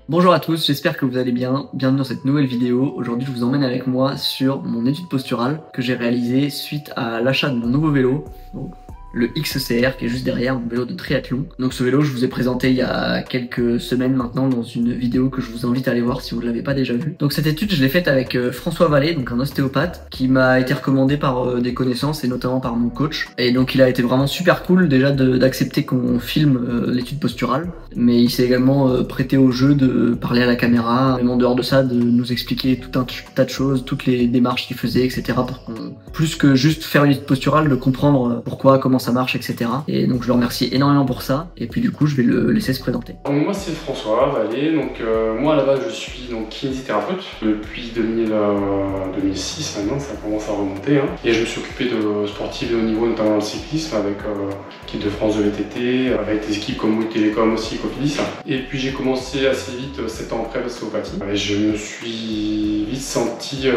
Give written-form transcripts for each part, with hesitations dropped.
Bonjour à tous, j'espère que vous allez bien. Bienvenue dans cette nouvelle vidéo. Aujourd'hui, je vous emmène avec moi sur mon étude posturale que j'ai réalisée suite à l'achat de mon nouveau vélo. Donc, le XCR qui est juste derrière, mon vélo de triathlon. Donc ce vélo, je vous ai présenté il y a quelques semaines maintenant dans une vidéo que je vous invite à aller voir si vous ne l'avez pas déjà vue. Donc cette étude, je l'ai faite avec François Vallée, donc un ostéopathe, qui m'a été recommandé par des connaissances et notamment par mon coach. Et donc il a été vraiment super cool déjà d'accepter qu'on filme l'étude posturale, mais il s'est également prêté au jeu de parler à la caméra, même en dehors de ça, de nous expliquer tout un tas de choses, toutes les démarches qu'il faisait, etc. pour qu'on, plus que juste faire une étude posturale, de comprendre pourquoi, comment ça marche, etc. Et donc je le remercie énormément pour ça. Et puis du coup, je vais le laisser se présenter. Donc, moi c'est François Vallée. Donc moi à la base je suis donc kinésithérapeute depuis 2006 maintenant, ça commence à remonter. Et je me suis occupé de sportifs de haut niveau, notamment dans le cyclisme avec l'équipe de France de VTT, avec des équipes comme Bouygues Télécom aussi, Cofidis. Et puis j'ai commencé assez vite 7 ans après l'ostéopathie. Et je me suis vite senti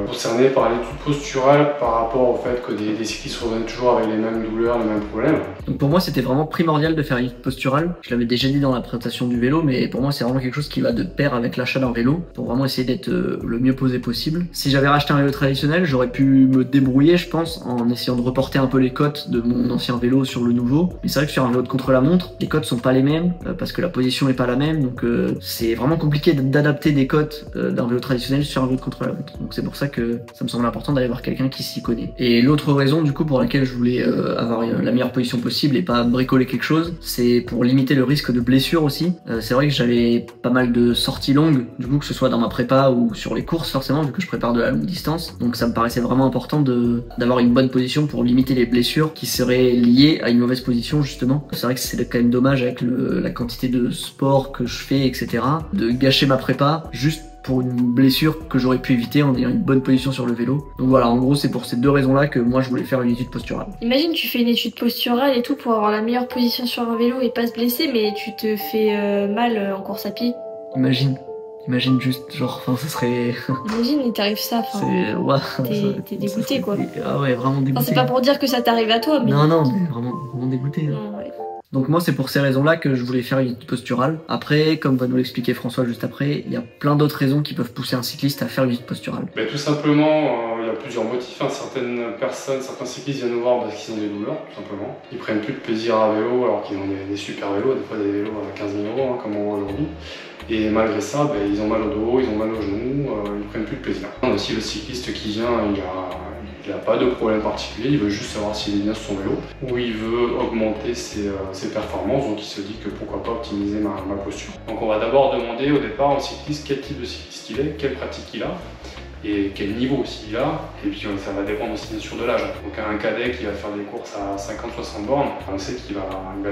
concerné par l'étude posturale par rapport au fait que des cyclistes revenaient toujours avec les mêmes douleurs, les mêmes problèmes. Donc pour moi c'était vraiment primordial de faire une étude posturale. Je l'avais déjà dit dans la présentation du vélo, mais pour moi c'est vraiment quelque chose qui va de pair avec l'achat d'un vélo, pour vraiment essayer d'être le mieux posé possible. Si j'avais racheté un vélo traditionnel, j'aurais pu me débrouiller je pense en essayant de reporter un peu les cotes de mon ancien vélo sur le nouveau. Mais c'est vrai que sur un vélo de contre-la-montre, les cotes sont pas les mêmes, parce que la position est pas la même, donc c'est vraiment compliqué d'adapter des cotes d'un vélo traditionnel sur un vélo de contre-la-montre. Donc c'est pour ça que ça me semble important d'aller voir quelqu'un qui s'y connaît. Et l'autre raison du coup pour laquelle je voulais avoir la meilleure position possible et pas bricoler quelque chose, c'est pour limiter le risque de blessure aussi. C'est vrai que j'avais pas mal de sorties longues, du coup que ce soit dans ma prépa ou sur les courses forcément, vu que je prépare de la longue distance. Donc ça me paraissait vraiment important d'avoir une bonne position pour limiter les blessures qui seraient liées à une mauvaise position justement. C'est vrai que c'est quand même dommage avec la quantité de sport que je fais, etc. de gâcher ma prépa juste pour une blessure que j'aurais pu éviter en ayant une bonne position sur le vélo. Donc voilà, en gros c'est pour ces deux raisons-là que moi je voulais faire une étude posturale. Imagine tu fais une étude posturale et tout pour avoir la meilleure position sur un vélo et pas se blesser, mais tu te fais mal en course à pied. Imagine juste, genre, enfin, ça serait... Imagine, il t'arrive ça, enfin... Ouais, t'es dégoûté, quoi. Ah ouais, vraiment dégoûté. Enfin, c'est pas pour dire que ça t'arrive à toi, mais... Non, mais vraiment dégoûté. Non, ouais. Donc moi c'est pour ces raisons-là que je voulais faire une étude posturale. Après, comme va nous l'expliquer François juste après, il y a plein d'autres raisons qui peuvent pousser un cycliste à faire une étude posturale. Tout simplement, il y a plusieurs motifs. Certaines personnes, certains cyclistes viennent nous voir parce qu'ils ont des douleurs, tout simplement. Ils prennent plus de plaisir à vélo alors qu'ils ont des super vélos, des fois des vélos à 15 000 € comme on voit aujourd'hui. Et malgré ça, ils ont mal au dos, ils ont mal aux genoux, ils prennent plus de plaisir. Si le cycliste qui vient, il n'a pas de problème particulier, il veut juste savoir s'il est bien sur son vélo, ou il veut augmenter ses performances, donc il se dit que pourquoi pas optimiser ma posture. Donc on va d'abord demander au départ au cycliste quel type de cycliste il est, quelle pratique il a, et quel niveau aussi il a, et puis ça va dépendre aussi bien sûr de l'âge. Donc un cadet qui va faire des courses à 50-60 bornes, on sait qu'il va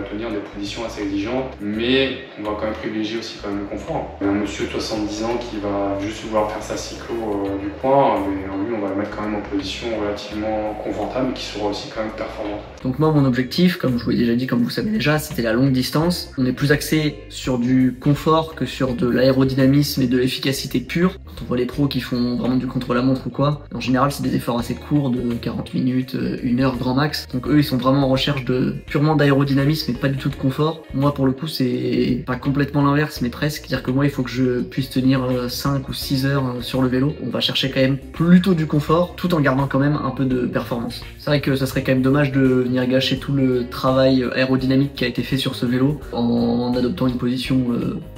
tenir des positions assez exigeantes, mais on va quand même privilégier aussi quand même le confort. Un monsieur de 70 ans qui va juste vouloir faire sa cyclo du coin, mais lui on va le mettre quand même en position relativement confortable, qui sera aussi quand même performante. Donc moi mon objectif, comme je vous l'ai déjà dit, comme vous savez déjà, c'était la longue distance. On est plus axé sur du confort que sur de l'aérodynamisme et de l'efficacité pure. Quand on voit les pros qui font vraiment du contre-la-montre ou quoi, en général c'est des efforts assez courts de 40 minutes, 1 heure grand max. Donc eux ils sont vraiment en recherche de purement d'aérodynamisme et pas du tout de confort. Moi pour le coup c'est pas complètement l'inverse mais presque. C'est-à-dire que moi il faut que je puisse tenir 5 ou 6 heures sur le vélo. On va chercher quand même plutôt du confort tout en gardant quand même un peu de performance. C'est vrai que ça serait quand même dommage de venir gâcher tout le travail aérodynamique qui a été fait sur ce vélo en adoptant une position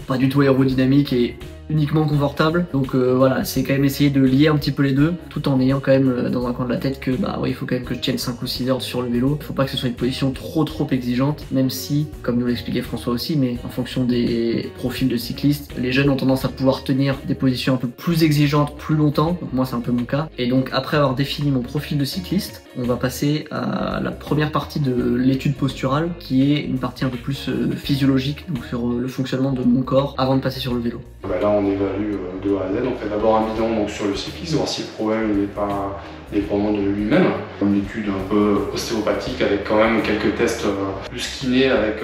pas du tout aérodynamique et uniquement confortable. Donc voilà, c'est quand même essayer de lier un petit peu les deux, tout en ayant quand même dans un coin de la tête que ouais, il faut quand même que je tienne 5 ou 6 heures sur le vélo. Il faut pas que ce soit une position trop exigeante, même si, comme nous l'expliquait François aussi, mais en fonction des profils de cyclistes, les jeunes ont tendance à pouvoir tenir des positions un peu plus exigeantes plus longtemps. Donc moi c'est un peu mon cas. Et donc après avoir défini mon profil de cycliste, on va passer à la première partie de l'étude posturale, qui est une partie un peu plus physiologique, donc sur le fonctionnement de mon corps avant de passer sur le vélo. Là on évalue de A à Z, on fait d'abord un bilan donc, sur le cycliste, voir si le problème n'est pas dépendant de lui-même. Une étude un peu ostéopathique avec quand même quelques tests plus kinés, avec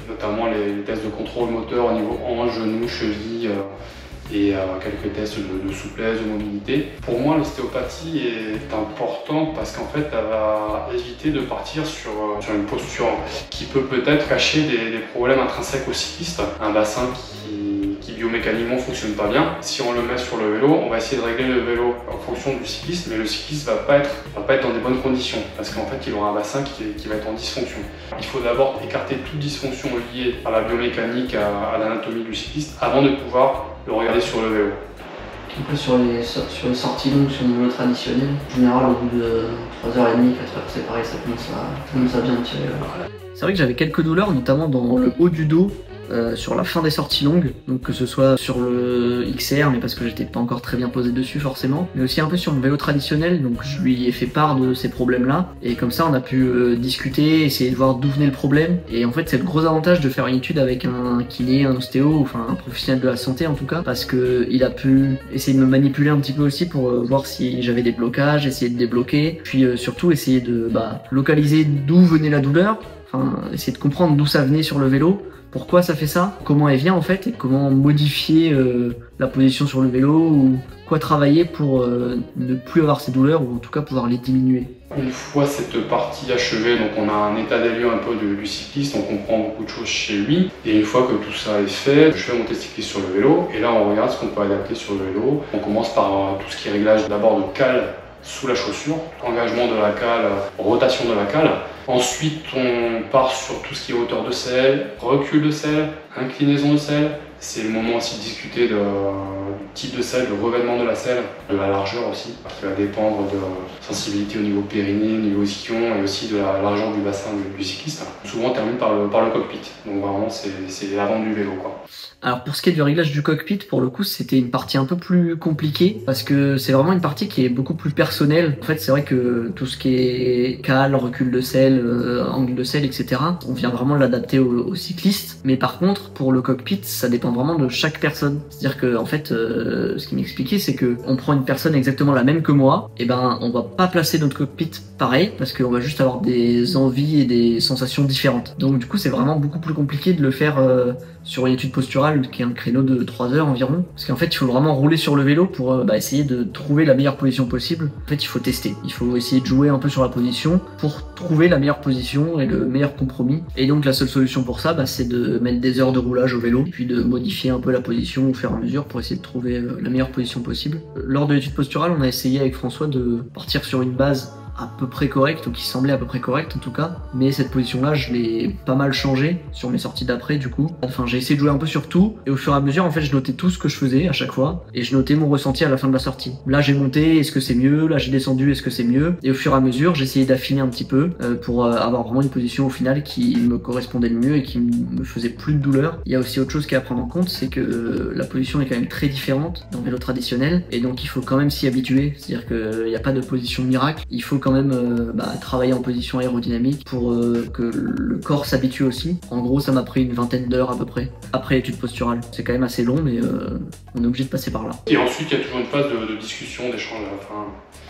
notamment les tests de contrôle moteur au niveau hanche, genou, cheville, et quelques tests de souplesse, de mobilité. Pour moi, l'ostéopathie est importante parce qu'en fait, elle va éviter de partir sur une posture qui peut peut-être cacher des problèmes intrinsèques au cycliste. Un bassin qui biomécaniquement fonctionne pas bien. Si on le met sur le vélo, on va essayer de régler le vélo en fonction du cycliste, mais le cycliste va pas être dans des bonnes conditions parce qu'en fait il aura un bassin qui va être en dysfonction. Il faut d'abord écarter toute dysfonction liée à la biomécanique, à l'anatomie du cycliste avant de pouvoir le regarder sur le vélo. Un peu sur les sorties longues sur le vélo traditionnel, en général au bout de 3h30, 4h, c'est pareil, ça commence à bien tirer. C'est vrai que j'avais quelques douleurs, notamment dans le haut du dos, sur la fin des sorties longues, donc que ce soit sur le XR, mais parce que j'étais pas encore très bien posé dessus forcément, mais aussi un peu sur le vélo traditionnel, donc je lui ai fait part de ces problèmes-là, et comme ça on a pu discuter, essayer de voir d'où venait le problème, et en fait c'est le gros avantage de faire une étude avec un kiné, un ostéo, enfin un professionnel de la santé en tout cas, parce que il a pu essayer de me manipuler un petit peu aussi pour voir si j'avais des blocages, essayer de débloquer, puis surtout essayer de localiser d'où venait la douleur, enfin essayer de comprendre d'où ça venait sur le vélo, pourquoi ça fait ça, comment elle vient en fait, et comment modifier la position sur le vélo, ou quoi travailler pour ne plus avoir ces douleurs, ou en tout cas pouvoir les diminuer. Une fois cette partie achevée, donc on a un état des lieux un peu du cycliste, on comprend beaucoup de choses chez lui, et une fois que tout ça est fait, je fais monter le cycliste sur le vélo, et là on regarde ce qu'on peut adapter sur le vélo. On commence par tout ce qui est réglage d'abord de cale sous la chaussure, engagement de la cale, rotation de la cale. Ensuite, on part sur tout ce qui est hauteur de selle, recul de selle, inclinaison de selle. C'est le moment aussi de discuter du type de selle, du revêtement de la selle, de la largeur aussi, qui va dépendre de la sensibilité au niveau périnée, au niveau ischion et aussi de la largeur du bassin du cycliste. Souvent on termine par le cockpit, donc vraiment c'est l'avant du vélo, quoi. Alors pour ce qui est du réglage du cockpit, pour le coup c'était une partie un peu plus compliquée parce que c'est vraiment une partie qui est beaucoup plus personnelle. En fait c'est vrai que tout ce qui est cale, recul de selle, angle de selle, etc. on vient vraiment l'adapter au cycliste. Mais par contre pour le cockpit ça dépend vraiment de chaque personne. C'est-à-dire que en fait ce qu'il m'expliquait c'est que on prend une personne exactement la même que moi, et ben on va pas placer notre cockpit pareil parce qu'on va juste avoir des envies et des sensations différentes. Donc du coup c'est vraiment beaucoup plus compliqué de le faire sur une étude posturale qui est un créneau de 3 heures environ, parce qu'en fait il faut vraiment rouler sur le vélo pour essayer de trouver la meilleure position possible. En fait il faut tester, il faut essayer de jouer un peu sur la position pour trouver la meilleure position et le meilleur compromis, et donc la seule solution pour ça c'est de mettre des heures de roulage au vélo, puis de modifier un peu la position au fur et à mesure pour essayer de trouver la meilleure position possible. Lors de l'étude posturale on a essayé avec François de partir sur une base à peu près correcte, ou qui semblait à peu près correcte en tout cas, mais cette position là je l'ai pas mal changée sur mes sorties d'après du coup. Enfin j'ai essayé de jouer un peu sur tout, et au fur et à mesure en fait je notais tout ce que je faisais à chaque fois, et je notais mon ressenti à la fin de la sortie. Là j'ai monté, est-ce que c'est mieux, là j'ai descendu, est-ce que c'est mieux, et au fur et à mesure j'essayais d'affiner un petit peu pour avoir vraiment une position au final qui me correspondait le mieux et qui me faisait plus de douleur. Il y a aussi autre chose qui est à prendre en compte, c'est que la position est quand même très différente dans le vélo traditionnel, et donc il faut quand même s'y habituer, c'est-à-dire qu'il n'y a pas de position miracle, il faut quand même travailler en position aérodynamique pour que le corps s'habitue aussi. En gros ça m'a pris une vingtaine d'heures à peu près après l'étude posturale. C'est quand même assez long, mais on est obligé de passer par là. Et ensuite il y a toujours une phase de discussion, d'échange à la fin.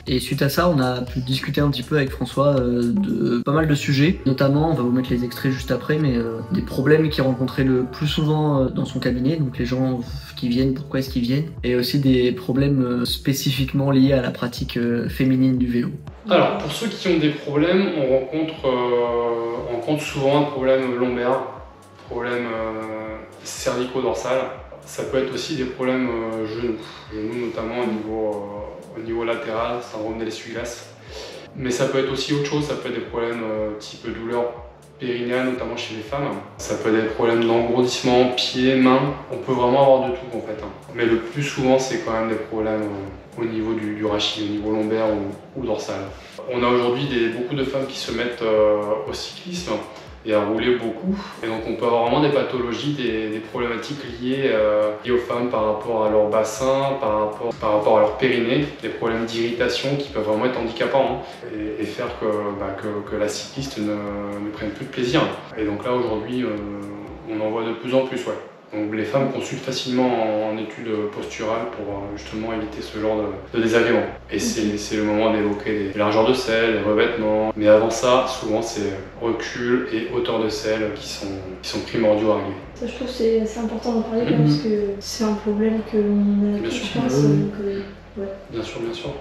Et suite à ça, on a pu discuter un petit peu avec François de pas mal de sujets, notamment, on va vous mettre les extraits juste après, mais des problèmes qu'il rencontrait le plus souvent dans son cabinet, donc les gens qui viennent, pourquoi est-ce qu'ils viennent, et aussi des problèmes spécifiquement liés à la pratique féminine du vélo. Alors pour ceux qui ont des problèmes, on rencontre souvent un problème lombaire, problème cervico-dorsal. Ça peut être aussi des problèmes genoux notamment au niveau latéral, syndrome de l'essuie-glace. Mais ça peut être aussi autre chose, ça peut être des problèmes type douleur périnéale, notamment chez les femmes. Ça peut être des problèmes d'engourdissement, pieds, mains. On peut vraiment avoir de tout en fait. Mais le plus souvent, c'est quand même des problèmes au niveau du rachis, au niveau lombaire ou dorsal. On a aujourd'hui beaucoup de femmes qui se mettent au cyclisme et à rouler beaucoup. Et donc on peut avoir vraiment des pathologies, des problématiques liées aux femmes par rapport à leur bassin, par rapport à leur périnée, des problèmes d'irritation qui peuvent vraiment être handicapants et faire que la cycliste ne prenne plus de plaisir. Et donc là aujourd'hui on en voit de plus en plus. Ouais. Donc les femmes consultent facilement en études posturales pour justement éviter ce genre de désagréments. Et c'est le moment d'évoquer les largeurs de selle, les revêtements. Mais avant ça, souvent c'est recul et hauteur de selle qui sont primordiaux à régler. Ça, je trouve que c'est assez important d'en parler quand même, parce que c'est un problème que l'on a tous, je pense. Ouais. Bien sûr, bien sûr.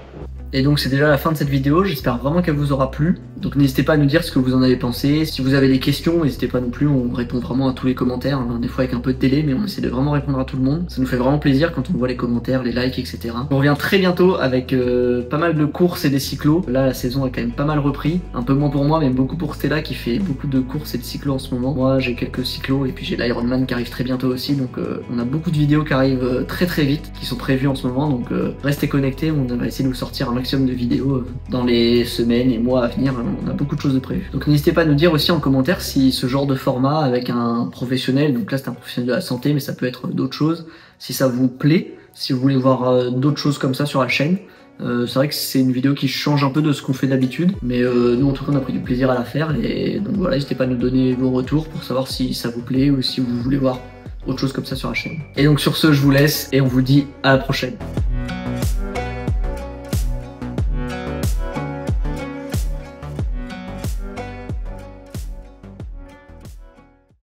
Et donc c'est déjà la fin de cette vidéo, j'espère vraiment qu'elle vous aura plu. Donc n'hésitez pas à nous dire ce que vous en avez pensé. Si vous avez des questions, n'hésitez pas non plus, on répond vraiment à tous les commentaires, hein. Des fois avec un peu de délai, mais on essaie de vraiment répondre à tout le monde. Ça nous fait vraiment plaisir quand on voit les commentaires, les likes, etc. On revient très bientôt avec pas mal de courses et des cyclos. Là la saison a quand même pas mal repris, un peu moins pour moi, mais beaucoup pour Stella qui fait beaucoup de courses et de cyclos en ce moment. Moi j'ai quelques cyclos et puis j'ai l'Ironman qui arrive très bientôt aussi, donc on a beaucoup de vidéos qui arrivent très vite, qui sont prévues en ce moment, donc restez connectés, on va essayer de vous sortir un maximum de vidéos dans les semaines et mois à venir. On a beaucoup de choses de prévues. Donc n'hésitez pas à nous dire aussi en commentaire si ce genre de format avec un professionnel, donc là c'est un professionnel de la santé mais ça peut être d'autres choses, si ça vous plaît, si vous voulez voir d'autres choses comme ça sur la chaîne. C'est vrai que c'est une vidéo qui change un peu de ce qu'on fait d'habitude, mais nous en tout cas on a pris du plaisir à la faire, et donc voilà, n'hésitez pas à nous donner vos retours pour savoir si ça vous plaît ou si vous voulez voir autre chose comme ça sur la chaîne. Et donc sur ce je vous laisse et on vous dit à la prochaine.